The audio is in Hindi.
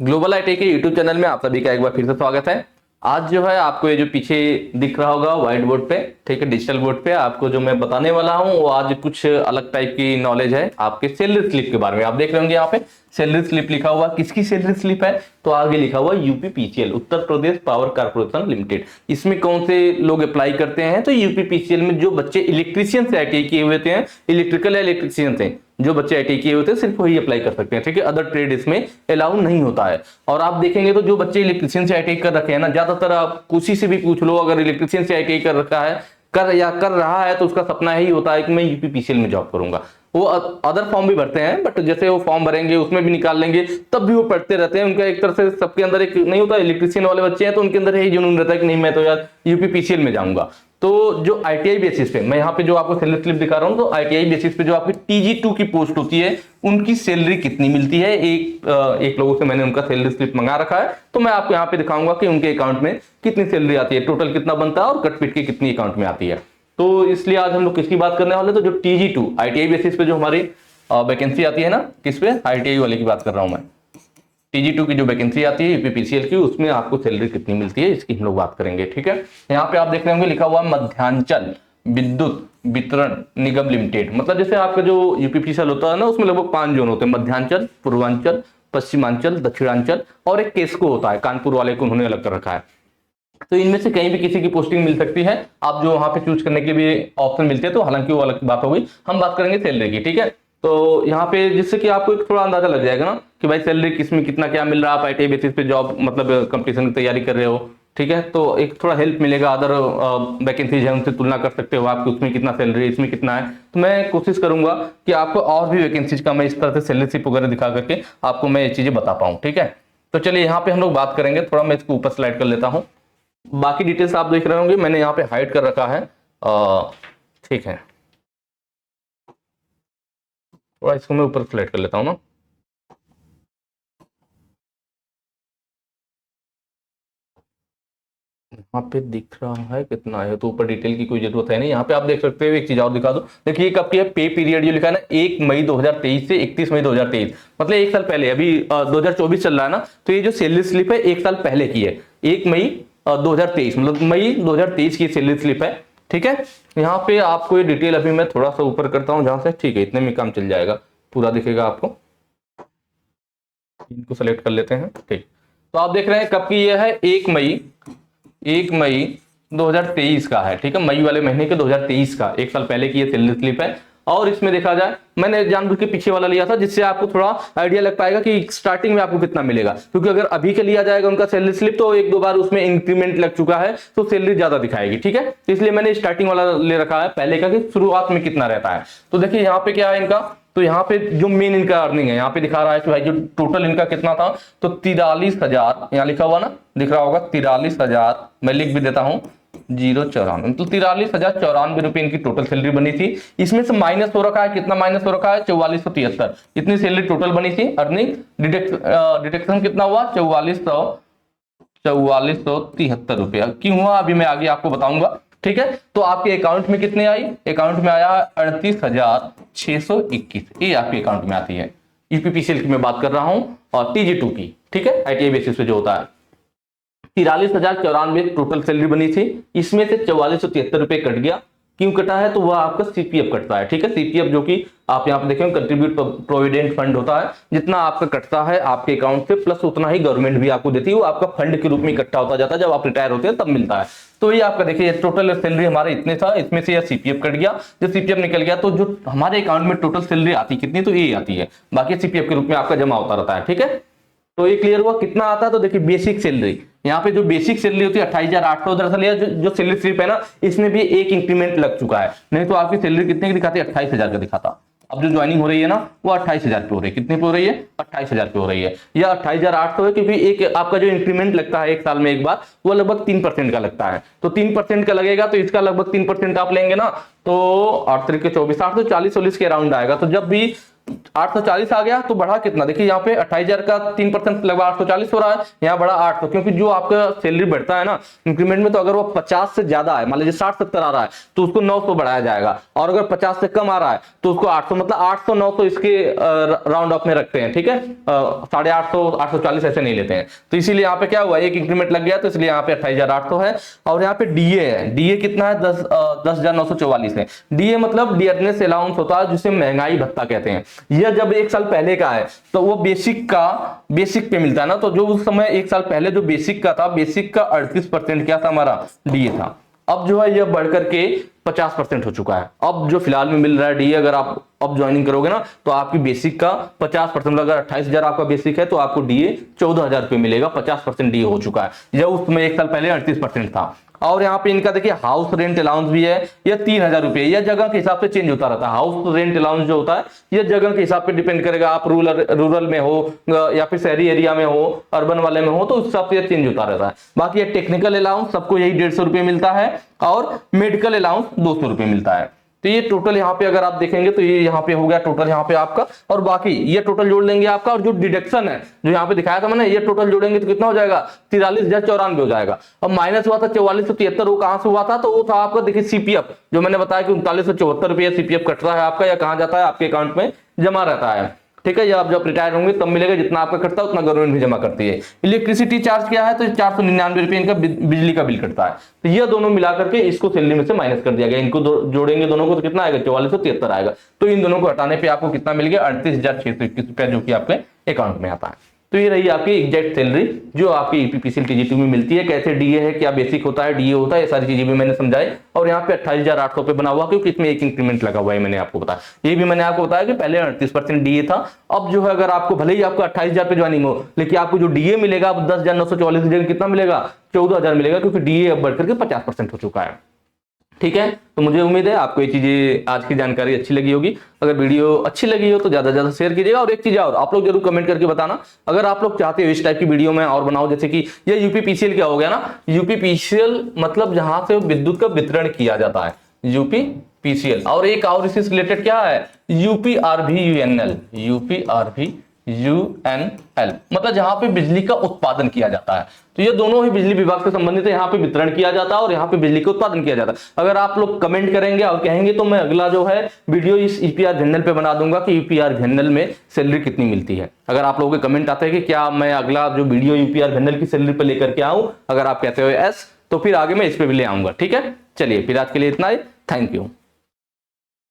ग्लोबल आईटी के यूट्यूब चैनल में आप सभी का एक बार फिर से स्वागत है। आज जो है आपको ये जो पीछे दिख रहा होगा व्हाइट बोर्ड पे, ठीक है, डिजिटल बोर्ड पे आपको जो मैं बताने वाला हूँ वो आज कुछ अलग टाइप की नॉलेज है आपके सैलरी स्लिप के बारे में। आप देख रहे होंगे यहाँ पे सैलरी स्लिप लिखा हुआ, किसकी सैलरी स्लिप है तो आगे लिखा हुआ UPPCL, Uttar Pradesh power corporation limited. इसमें कौन से लोग अप्लाई करते हैं तो यूपीपीसीएल में जो बच्चे इलेक्ट्रीशियन से आईटीआई किए हुए थे, इलेक्ट्रिकल या इलेक्ट्रीशियन से जो बच्चे आईटीआई किए होते हैं सिर्फ वही अप्लाई कर सकते हैं, ठीक है। अदर ट्रेड इसमें अलाउ नहीं होता है। और आप देखेंगे तो जो बच्चे इलेक्ट्रीशियन से आईटीआई कर रखे हैं ना, ज्यादातर आप किसी से भी पूछ लो, अगर इलेक्ट्रीशियन से आईटीआई कर रखा है कर रहा है तो उसका सपना यही होता है कि मैं यूपीपीसीएल में जॉब करूंगा। वो अदर फॉर्म भी भरते हैं, बट जैसे वो फॉर्म भरेंगे उसमें भी निकाल लेंगे, तब भी वो पढ़ते रहते हैं। उनका एक तरह से सबके अंदर एक नहीं होता, इलेक्ट्रीशियन वाले बच्चे हैं तो उनके अंदर यही जुनून रहता है कि नहीं मैं तो यार यूपीपीसीएल में जाऊंगा। तो जो आईटीआई बेसिस पे मैं यहाँ पे जो आपको सैलरी स्लिप दिखा रहा हूँ, तो आईटीआई बेसिस पे जो आपकी टीजी2 की पोस्ट होती है उनकी सैलरी कितनी मिलती है, एक लोगों से मैंने उनका सैलरी स्लिप मंगा रखा है, तो मैं आपको यहाँ पे दिखाऊंगा कि उनके अकाउंट में कितनी सैलरी आती है, टोटल कितना बनता है और कट पिट के कितनी अकाउंट में आती है। तो इसलिए आज हम लोग किसकी बात करने वाले, तो जो टीजी2 आईटीआई बेसिस पे जो हमारी वैकेंसी आती है ना, किस पे, आईटीआई वाले की बात कर रहा हूं मैं। टीजी2 की जो वैकेंसी आती है यूपीपीसीएल की, उसमें आपको सैलरी कितनी मिलती है इसकी हम लोग बात करेंगे, ठीक है। यहाँ पे आप देख रहे होंगे लिखा हुआ मध्यांचल विद्युत वितरण निगम लिमिटेड। मतलब जैसे आपका जो यूपीपीसीएल होता है ना, उसमें लगभग 5 जोन होते हैं, मध्यांचल, पूर्वांचल, पश्चिमांचल, दक्षिणांचल और एक केस्को होता है, कानपुर वाले को उन्होंने अलग कर रखा है। तो इनमें से कहीं भी किसी की पोस्टिंग मिल सकती है, आप जो वहां पे चूज करने के भी ऑप्शन मिलते हैं, तो हालांकि वो अलग बात होगी, हम बात करेंगे सैलरी की, ठीक है। तो यहाँ पे जिससे कि आपको एक थोड़ा अंदाजा लग जाएगा ना कि भाई सैलरी किसमें कितना क्या मिल रहा है, आप आईटीआई बेसिस पे जॉब मतलब कंपटीशन की तैयारी कर रहे हो, ठीक है। तो एक थोड़ा हेल्प मिलेगा, अदर वैकेंसीज है उनसे तुलना कर सकते हो आप कि उसमें कितना सैलरी है इसमें कितना है। तो मैं कोशिश करूंगा कि आपको और भी वैकेंसीज का मैं इस तरह से सैलरी स्लिप वगैरह दिखा करके आपको मैं ये चीजें बता पाऊँ, ठीक है। तो चलिए यहाँ पे हम लोग बात करेंगे, थोड़ा मैं इसको ऊपर स्लाइड कर लेता हूँ। बाकी डिटेल्स आप देख रहे होंगे, मैंने यहाँ पे हाइड कर रखा है, ठीक है। थोड़ा इसको मैं ऊपर स्लाइड कर लेता हूँ ना। यहाँ पे दिख रहा है कितना है, तो ऊपर डिटेल की कोई जरूरत है नहीं। यहाँ पे आप देख सकते हो, एक चीज और दिखा दो, देखिए कब की है पे पीरियड, जो लिखा है ना 1 मई 2023 से 31 मई 2023, मतलब एक साल पहले। अभी 2024 चल रहा है ना, तो ये जो सैलरी स्लिप है एक साल पहले की है, 1 मई 2023, मतलब मई 2023 की सैलरी स्लिप है, ठीक है। यहाँ पे आपको ये डिटेल अभी मैं थोड़ा सा ऊपर करता हूँ जहां से, ठीक है, इतने में काम चल जाएगा, पूरा दिखेगा आपको। इनको सेलेक्ट कर लेते हैं, ठीक। तो आप देख रहे हैं कब की ये है, 1 मई 2023 का है, ठीक है। मई वाले महीने के 2023 का, एक साल पहले की ये सैलरी स्लिप है। और इसमें देखा जाए, मैंने जानबूझ के पीछे वाला लिया था जिससे आपको थोड़ा आइडिया लग पाएगा कि स्टार्टिंग में आपको कितना मिलेगा, क्योंकि अगर अभी के लिया जाएगा उनका सैलरी स्लिप तो एक दो बार उसमें इंक्रीमेंट लग चुका है तो सैलरी ज्यादा दिखाएगी, ठीक है। तो इसलिए मैंने स्टार्टिंग वाला ले रखा है पहले का, कि शुरुआत में कितना रहता है। तो देखिए यहाँ पे क्या है इनका, तो यहाँ पे जो मेन इनका अर्निंग है, यहाँ पे दिखा रहा है कि भाई जो टोटल इनका कितना था, तो 43,000, यहाँ लिखा हुआ ना, दिख रहा होगा 43,000, मैं लिख भी देता हूँ 094, तो 43,094 रुपए इनकी टोटल सैलरी बनी थी। इसमें से माइनस हो रखा है, कितना माइनस हो रखा है, 4473, इतनी सैलरी टोटल बनी थी। अर्निंग डिडक्शन कितना हुआ, 4473 रुपया। क्यों हुआ अभी मैं आगे आपको बताऊंगा, ठीक है। तो आपके अकाउंट में कितने आई, अकाउंट में आया 38,621, ये आपके अकाउंट में आती है। यूपीपीसीएल की मैं बात कर रहा हूं और टीजी2 की, ठीक है, आईटीआई बेसिस पे जो होता है। 43,094 टोटल सैलरी बनी थी, इसमें से 4473 रुपए कट गया। क्यों कटा है, तो वह आपका सीपीएफ कटता है, ठीक है। सीपीएफ जो कि आप यहाँ पे देखें कंट्रीब्यूट प्रोविडेंट फंड होता है, जितना आपका कटता है आपके अकाउंट से प्लस उतना ही गवर्नमेंट भी आपको देती है, वो आपका फंड के रूप में इकट्ठा होता जाता है, जब आप रिटायर होते हैं तब मिलता है। तो ये आपका देखिए टोटल सैलरी हमारे इतने था, इसमें से यह सीपीएफ कट गया, जब सीपीएफ निकल गया तो जो हमारे अकाउंट में टोटल सैलरी आती कितनी, तो ये आती है, बाकी सीपीएफ के रूप में आपका जमा होता रहता है, ठीक है। तो ये क्लियर हुआ कितना आता है। तो देखिए बेसिक सैलरी, यहाँ पे जो बेसिक सैलरी होती है 28,800, दरअसल यह जो सैलरी स्लिप है ना, इसमें भी एक इंक्रीमेंट लग चुका है, नहीं तो आपकी सैलरी कितने की दिखाती है, 28,000 का दिखाता। अब जो ज्वाइनिंग हो रही है ना, वो 28,000 पे हो रही है, कितने पे हो रही है, 28,000 पे हो रही है, या 28,800 है, क्योंकि एक आपका जो इंक्रीमेंट लगता है एक साल में एक बार, वो लगभग 3% का लगता है। तो 3% का लगेगा, तो इसका लगभग 3% आप लेंगे ना, तो 8 तरीके 24, 8 तो 40-40 के अराउंड आएगा। तो जब भी 840 आ गया तो बढ़ा कितना, देखिए यहाँ पे 28,000 का 3% लगभग 840 हो रहा है, यहाँ बढ़ा 800, क्योंकि जो आपका सैलरी बढ़ता है ना इंक्रीमेंट में, तो अगर वो 50 से ज्यादा है, मान लीजिए 60-70 आ रहा है तो उसको 900 बढ़ाया जाएगा, और अगर 50 से कम आ रहा है तो उसको 800, मतलब 800-900 इसके राउंड ऑफ में रखते हैं, ठीक है, 850 840 ऐसे नहीं लेते हैं। तो इसीलिए यहाँ पे क्या हुआ, एक इंक्रीमेंट लग गया तो इसलिए यहाँ पे 28,800 है। और यहाँ पे डीए है, डीए कितना है, 10,944 है। डीए मतलब डियरनेस अलाउंस होता है, जिसे महंगाई भत्ता कहते हैं। यह जब एक साल पहले का है तो वो बेसिक पे मिलता है ना, तो जो उस समय एक साल पहले जो बेसिक का था, बेसिक का 38% क्या था हमारा, डीए था। अब जो है यह बढ़कर के 50% हो चुका है। अब जो फिलहाल में मिल रहा है डीए, अगर आप अब ज्वाइनिंग करोगे ना तो आपकी बेसिक का 50%, अगर 28,000 आपका बेसिक है तो आपको डीए 14,000 रुपये मिलेगा, 50% डीए हो चुका है। यह उसमें एक साल पहले 38% था। और यहाँ पे इनका देखिए हाउस रेंट अलाउंस भी है, यह 3,000 रुपये, यह जगह के हिसाब से चेंज होता रहता है। हाउस रेंट अलाउंस जो होता है यह जगह के हिसाब पे डिपेंड करेगा, आप रूरल में हो या फिर शहरी एरिया में हो, अर्बन वाले में हो, तो उस हिसाब से यह चेंज होता रहता है। बाकी ये टेक्निकल अलाउंस सबको यही 150 रुपये मिलता है, और मेडिकल अलाउंस 200 रुपये मिलता है। तो ये टोटल यहाँ पे अगर आप देखेंगे तो ये यहाँ पे हो गया टोटल यहाँ पे आपका, और बाकी ये टोटल जोड़ लेंगे आपका, और जो डिडक्शन है जो यहाँ पे दिखाया था मैंने, ये टोटल जोड़ेंगे तो कितना हो जाएगा, 43,094 हो जाएगा। अब माइनस हुआ था 4473, वो कहां से हुआ था, तो वो था आपका देखिए सीपीएफ, जो मैंने बताया कि 3974 रुपये सीपीएफ कट रहा है आपका, या कहां जाता है, आपके अकाउंट में जमा रहता है, ठीक है। या आप जब रिटायर होंगे तब मिलेगा, जितना आपका कटता है उतना गवर्नमेंट भी जमा करती है। इलेक्ट्रिसिटी चार्ज क्या है, तो 499 रुपये इनका बिजली का बिल कटता है। तो ये दोनों मिलाकर के इसको सैलरी में से माइनस कर दिया गया, इनको जोड़ेंगे दोनों को तो कितना आएगा, 4473 आएगा। तो इन दोनों को हटाने पे आपको कितना मिल गया, 38,621 रुपया, जो कि आपके अकाउंट में आता है। तो ये रही आपकी एग्जैक्ट सैलरी जो आपकी ईपीपीसीएल टीजीटी में मिलती है। कैसे डीए है, क्या बेसिक होता है, डीए होता है, ये सारी चीजें भी मैंने समझाई। और यहाँ पे 28,800 पे बना हुआ, क्योंकि इसमें एक इंक्रीमेंट लगा हुआ है, मैंने आपको बताया। ये भी मैंने आपको बताया कि पहले 38% डीए था। अब जो है अगर आपको भले ही आपको 28,000 पे ज्वाइनिंग हो, लेकिन आपको जो डीए मिलेगा अब 10,944 की जगह कितना मिलेगा, 14,000 मिलेगा, क्योंकि डीए अब बढ़कर के 50% हो चुका है, ठीक है। तो मुझे उम्मीद है आपको ये चीजें, आज की जानकारी अच्छी लगी होगी। अगर वीडियो अच्छी लगी हो तो ज्यादा से ज्यादा शेयर कीजिएगा। और एक चीज और आप लोग जरूर कमेंट करके बताना, अगर आप लोग चाहते हो इस टाइप की वीडियो में और बनाओ, जैसे कि ये यूपीपीसीएल क्या हो गया ना, यूपीपीसीएल मतलब जहां से विद्युत का वितरण किया जाता है, यूपीपीसीएल। और एक और इससे रिलेटेड क्या है, यूपीआरवीयूएनएल, यूपीआरवीयूएनएल मतलब जहां पे बिजली का उत्पादन किया जाता है। तो ये दोनों ही बिजली विभाग से संबंधित है, यहाँ पे वितरण किया जाता है और यहाँ पे बिजली का उत्पादन किया जाता है। अगर आप लोग कमेंट करेंगे और कहेंगे तो मैं अगला जो है वीडियो इस ईपीआर जनरल पे बना दूंगा कि ईपीआर जनरल में सैलरी कितनी मिलती है। अगर आप लोगों के कमेंट आते हैं कि क्या मैं अगला जो वीडियो ईपीआर जनरल की सैलरी पे लेकर के आऊं, अगर आप कहते हो यस, तो फिर आगे मैं इस पे भी ले आऊंगा, ठीक है। चलिए फिर आज के लिए इतना ही, थैंक यू।